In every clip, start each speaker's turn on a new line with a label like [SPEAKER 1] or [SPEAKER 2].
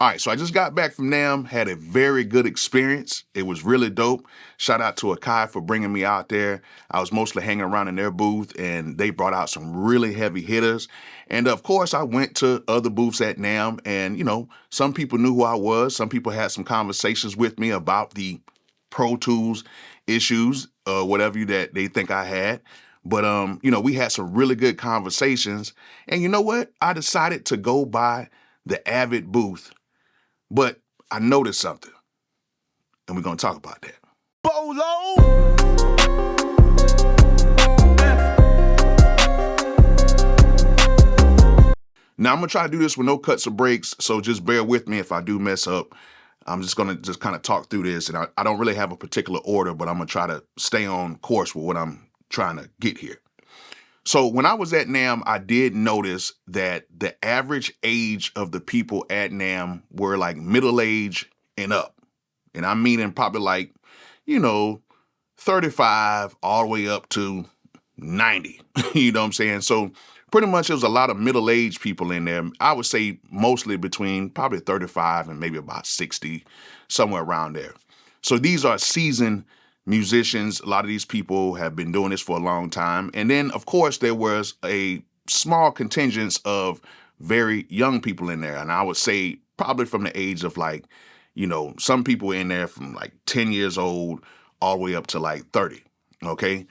[SPEAKER 1] All right, so I just got back from NAMM, had a very good experience. It was really dope. Shout out to Akai for bringing me out there. I was mostly hanging around in their booth, and they brought out some really heavy hitters. And of course, I went to other booths at NAMM, and some people knew who I was. Some people had some conversations with me about the Pro Tools issues, whatever that they think I had. But we had some really good conversations. And you know what? I decided to go by the Avid booth. But I noticed something, and we're going to talk about that.
[SPEAKER 2] Bolo!
[SPEAKER 1] Now, I'm going to try to do this with no cuts or breaks, so just bear with me if I do mess up. I'm just going to kind of talk through this, and I don't really have a particular order, but I'm going to try to stay on course with what I'm trying to get here. So when I was at NAMM, I did notice that the average age of the people at NAMM were like middle age and up. And I'm meaning probably like, 35 all the way up to 90. You know what I'm saying? So pretty much there was a lot of middle-aged people in there. I would say mostly between probably 35 and maybe about 60, somewhere around there. So these are seasoned musicians. A lot of these people have been doing this for a long time. And then, of course, there was a small contingent of very young people in there. And I would say probably from the age of like, some people in there from like 10 years old all the way up to like 30. Okay.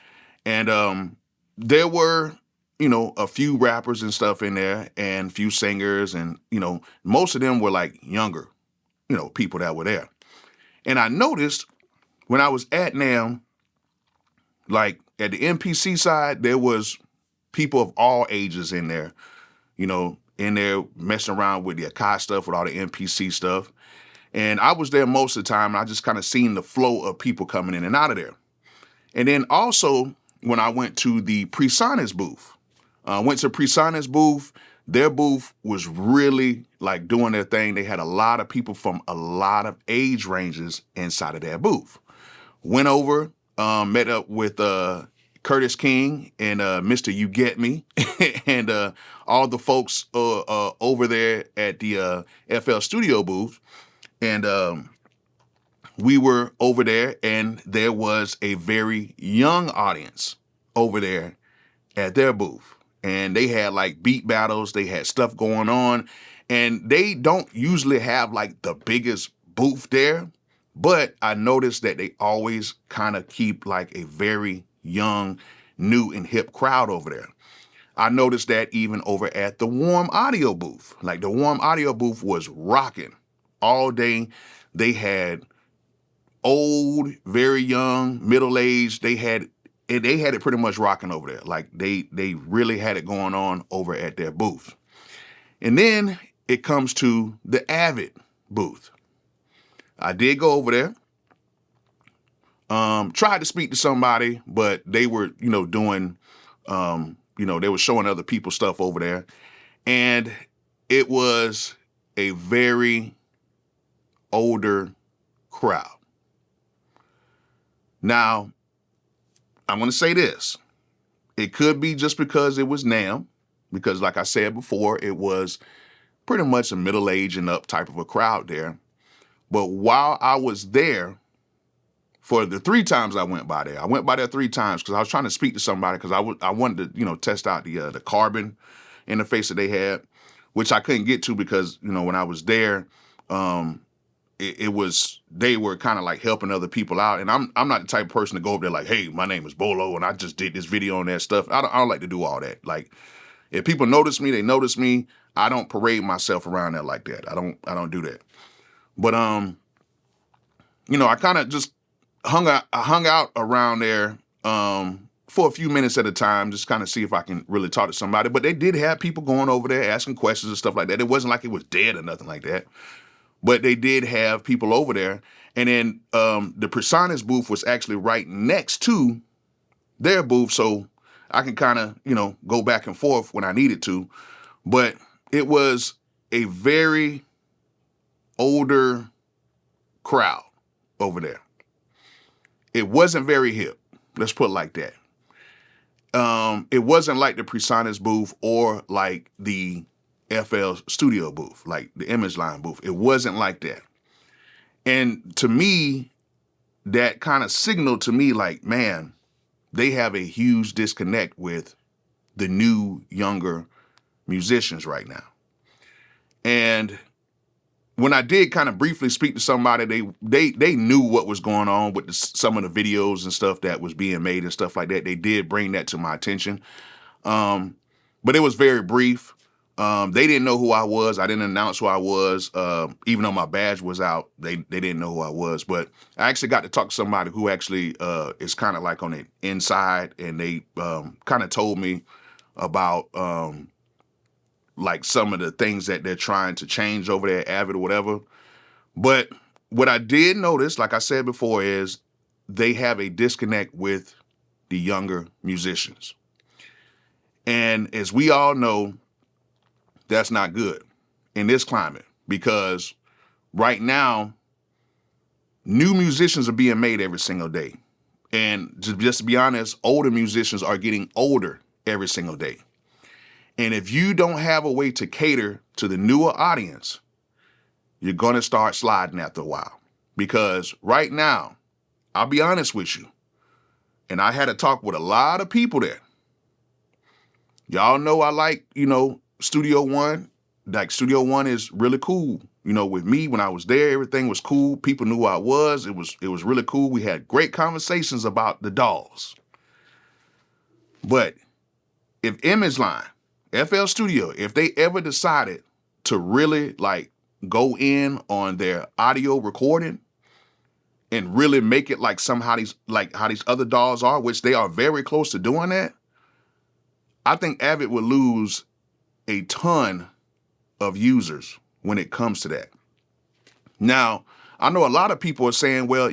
[SPEAKER 1] And there were, a few rappers and stuff in there and a few singers. And, most of them were like younger, people that were there. And I noticed when I was at NAMM, like at the MPC side, there was people of all ages in there, in there messing around with the Akai stuff, with all the MPC stuff. And I was there most of the time, and I just kind of seen the flow of people coming in and out of there. And then also, when I went to the Presonus booth, their booth was really like doing their thing. They had a lot of people from a lot of age ranges inside of their booth. Went over, met up with Curtis King and Mr. You Get Me and all the folks over there at the FL Studio booth. And we were over there, and there was a very young audience over there at their booth. And they had like beat battles, they had stuff going on, and they don't usually have like the biggest booth there. But I noticed that they always kind of keep like a very young, new and hip crowd over there. I noticed that even over at the Warm Audio booth. Like the Warm Audio booth was rocking all day. They had old, very young, middle-aged. They had it pretty much rocking over there. Like they really had it going on over at their booth. And then it comes to the Avid booth. I did go over there, tried to speak to somebody, but they were, doing, they were showing other people stuff over there. And it was a very older crowd. Now, I'm going to say this. It could be just because it was NAMM, because like I said before, it was pretty much a middle-aged and up type of a crowd there. But while I was there, for the 3 times I went by there 3 times because I was trying to speak to somebody because I wanted to, test out the carbon interface that they had, which I couldn't get to because, when I was there, they were kind of like helping other people out. And I'm not the type of person to go over there like, hey, my name is Bolo and I just did this video on that stuff. I don't like to do all that. Like, if people notice me, they notice me. I don't parade myself around there like that. I don't do that. But I kind of just hung out around there for a few minutes at a time, just kind of see if I can really talk to somebody. But they did have people going over there asking questions and stuff like that. It wasn't like it was dead or nothing like that. But they did have people over there. And then the Presonus booth was actually right next to their booth, so I can kind of, go back and forth when I needed to. But it was a very older crowd over there. It wasn't very hip. Let's put it like that. It wasn't like the Presonus booth or like the FL studio booth, like the Image Line booth. It wasn't like that. And to me, that kind of signaled to me like, man, they have a huge disconnect with the new, younger musicians right now. And when I did kind of briefly speak to somebody, they knew what was going on with some of the videos and stuff that was being made and stuff like that. They did bring that to my attention. But it was very brief. They didn't know who I was. I didn't announce who I was. Even though my badge was out, they didn't know who I was. But I actually got to talk to somebody who actually is kind of like on the inside, and they kind of told me about like some of the things that they're trying to change over there at Avid or whatever. But what I did notice, like I said before, is they have a disconnect with the younger musicians. And as we all know, that's not good in this climate, because right now, new musicians are being made every single day. And just to be honest, older musicians are getting older every single day. And if you don't have a way to cater to the newer audience, you're going to start sliding after a while. Because right now, I'll be honest with you, and I had a talk with a lot of people there. Y'all know I like, Studio One. Like, Studio One is really cool. With me, when I was there, everything was cool. People knew who I was. It was really cool. We had great conversations about the DAWs. But if Image Line, FL Studio, if they ever decided to really like go in on their audio recording and really make it like somehow how these other DAWs are, which they are very close to doing that, I think Avid would lose a ton of users when it comes to that. Now, I know a lot of people are saying, well,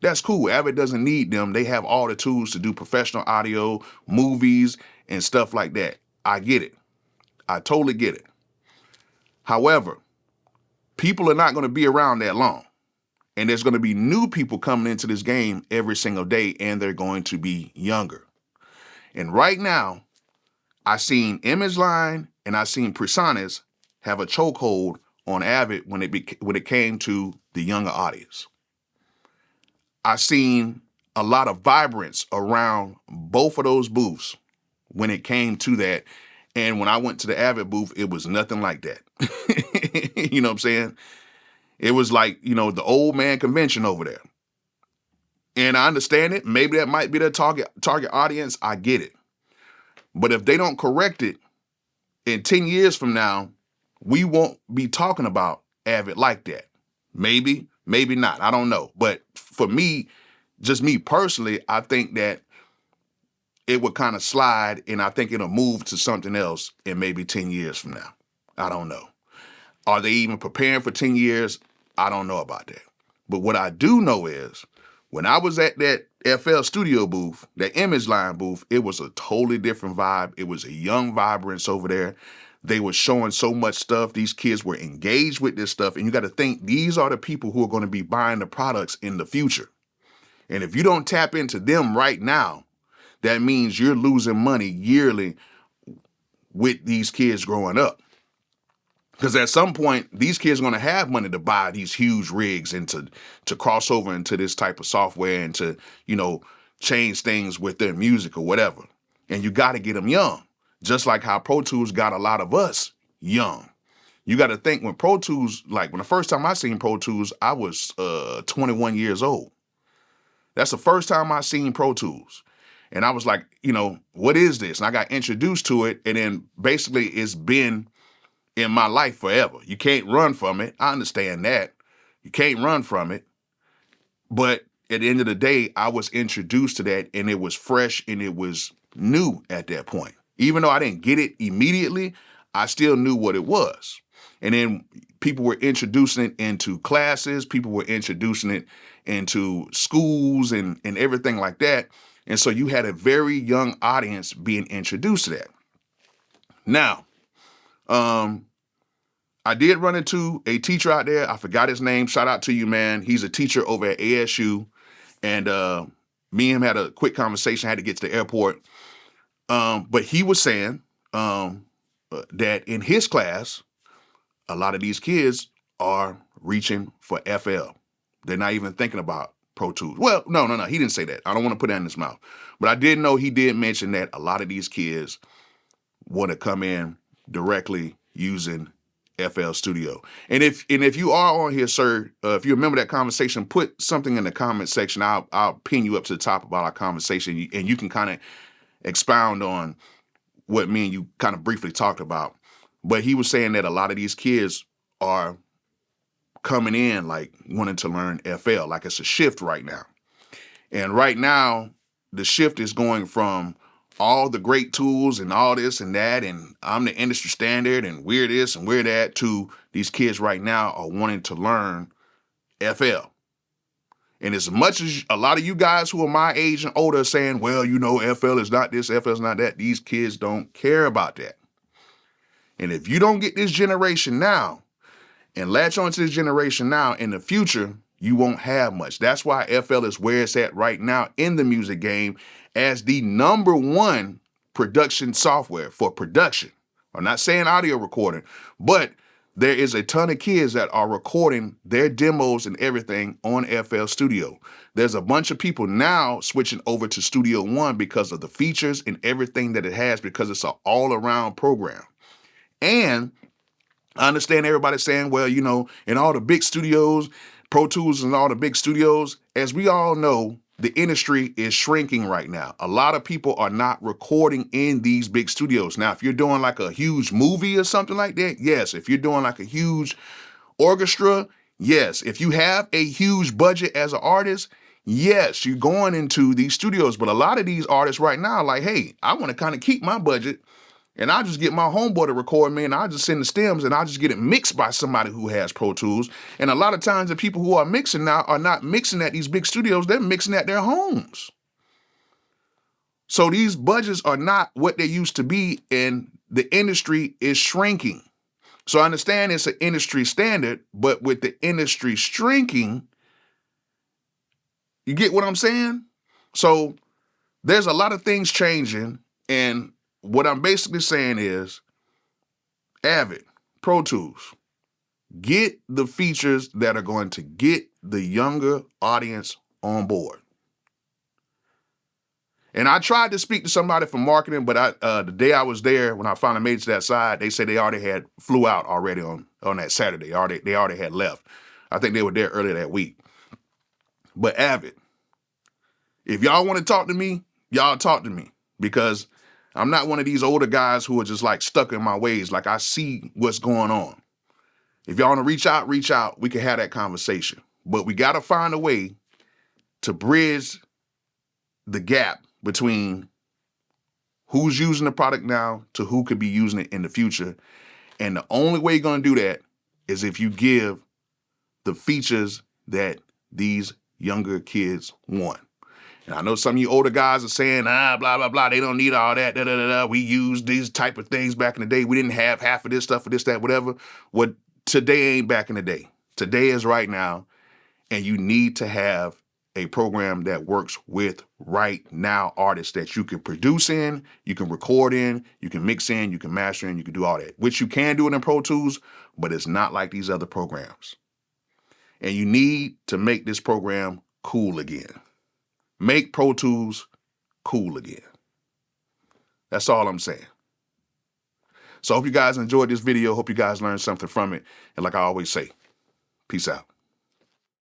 [SPEAKER 1] that's cool. Avid doesn't need them. They have all the tools to do professional audio, movies, and stuff like that. I get it. I totally get it. However, people are not going to be around that long. And there's going to be new people coming into this game every single day, and they're going to be younger. And right now, I seen Image Line and I seen Presonus have a chokehold on Avid when it came to the younger audience. I seen a lot of vibrance around both of those booths when it came to that. And when I went to the Avid booth, it was nothing like that. You know what I'm saying? It was like, the old man convention over there. And I understand it. Maybe that might be their target audience. I get it. But if they don't correct it, in 10 years from now, we won't be talking about Avid like that. Maybe, maybe not. I don't know. But for me, just me personally, I think that it would kind of slide, and I think it'll move to something else in maybe 10 years from now. I don't know. Are they even preparing for 10 years? I don't know about that. But what I do know is when I was at that FL Studio booth, that Image Line booth, it was a totally different vibe. It was a young vibrance over there. They were showing so much stuff. These kids were engaged with this stuff. And you got to think, these are the people who are going to be buying the products in the future. And if you don't tap into them right now, that means you're losing money yearly with these kids growing up. Because at some point, these kids are going to have money to buy these huge rigs and to cross over into this type of software and to, change things with their music or whatever. And you got to get them young, just like how Pro Tools got a lot of us young. You got to think when Pro Tools, like when the first time I seen Pro Tools, I was 21 years old. That's the first time I seen Pro Tools. And I was like, what is this? And I got introduced to it. And then basically it's been in my life forever. You can't run from it. I understand that. You can't run from it. But at the end of the day, I was introduced to that, and it was fresh and it was new at that point. Even though I didn't get it immediately, I still knew what it was. And then people were introducing it into classes. People were introducing it into schools and everything like that. And so you had a very young audience being introduced to that. Now, I did run into a teacher out there. I forgot his name. Shout out to you, man. He's a teacher over at ASU. And me and him had a quick conversation. I had to get to the airport. But he was saying, that in his class, a lot of these kids are reaching for FL. They're not even thinking about Pro Tools. Well, no. He didn't say that. I don't want to put that in his mouth. But I did know he did mention that a lot of these kids want to come in directly using FL Studio. And if you are on here, sir, if you remember that conversation, put something in the comment section. I'll pin you up to the top about our conversation, and you can kind of expound on what me and you kind of briefly talked about. But he was saying that a lot of these kids are coming in like wanting to learn FL, like it's a shift right now. And right now, the shift is going from all the great tools and all this and that, and I'm the industry standard and we're this and we're that, to these kids right now are wanting to learn FL. And as much as a lot of you guys who are my age and older are saying, well, you know, FL is not this, FL is not that, these kids don't care about that. And if you don't get this generation now and latch on to this generation now, in the future, you won't have much. That's why FL is where it's at right now in the music game as the #1 production software for production. I'm not saying audio recording, but there is a ton of kids that are recording their demos and everything on FL Studio. There's a bunch of people now switching over to Studio One because of the features and everything that it has, because it's an all-around program. And I understand everybody saying, well, you know, in all the big studios, Pro Tools and all the big studios, as we all know, the industry is shrinking right now. A lot of people are not recording in these big studios. Now, if you're doing like a huge movie or something like that, yes. If you're doing like a huge orchestra, yes. If you have a huge budget as an artist, yes, you're going into these studios. But a lot of these artists right now are like, hey, I want to kind of keep my budget, and I'll just get my homeboy to record me, and I'll just send the stems, and I'll just get it mixed by somebody who has Pro Tools. And a lot of times the people who are mixing now are not mixing at these big studios, they're mixing at their homes. So these budgets are not what they used to be, and the industry is shrinking. So I understand it's an industry standard, but with the industry shrinking, you get what I'm saying? So there's a lot of things changing, and what I'm basically saying is, Avid, Pro Tools, get the features that are going to get the younger audience on board. And I tried to speak to somebody from marketing, but the day I was there, when I finally made it to that side, they said they already had flew out already on that Saturday. They already had left. I think they were there earlier that week. But Avid, if y'all want to talk to me, y'all talk to me, because I'm not one of these older guys who are just like stuck in my ways. Like, I see what's going on. If y'all want to reach out, we can have that conversation. But we got to find a way to bridge the gap between who's using the product now to who could be using it in the future. And the only way you're going to do that is if you give the features that these younger kids want. And I know some of you older guys are saying, blah, blah, blah, they don't need all that, We used these type of things back in the day. We didn't have half of this stuff or this, that, whatever. What today ain't back in the day. Today is right now. And you need to have a program that works with right now artists that you can produce in, you can record in, you can mix in, you can master in, you can do all that, which you can do it in Pro Tools, but it's not like these other programs. And you need to make this program cool again. Make Pro Tools cool again. That's all I'm saying. So I hope you guys enjoyed this video. Hope you guys learned something from it. And like I always say, peace out.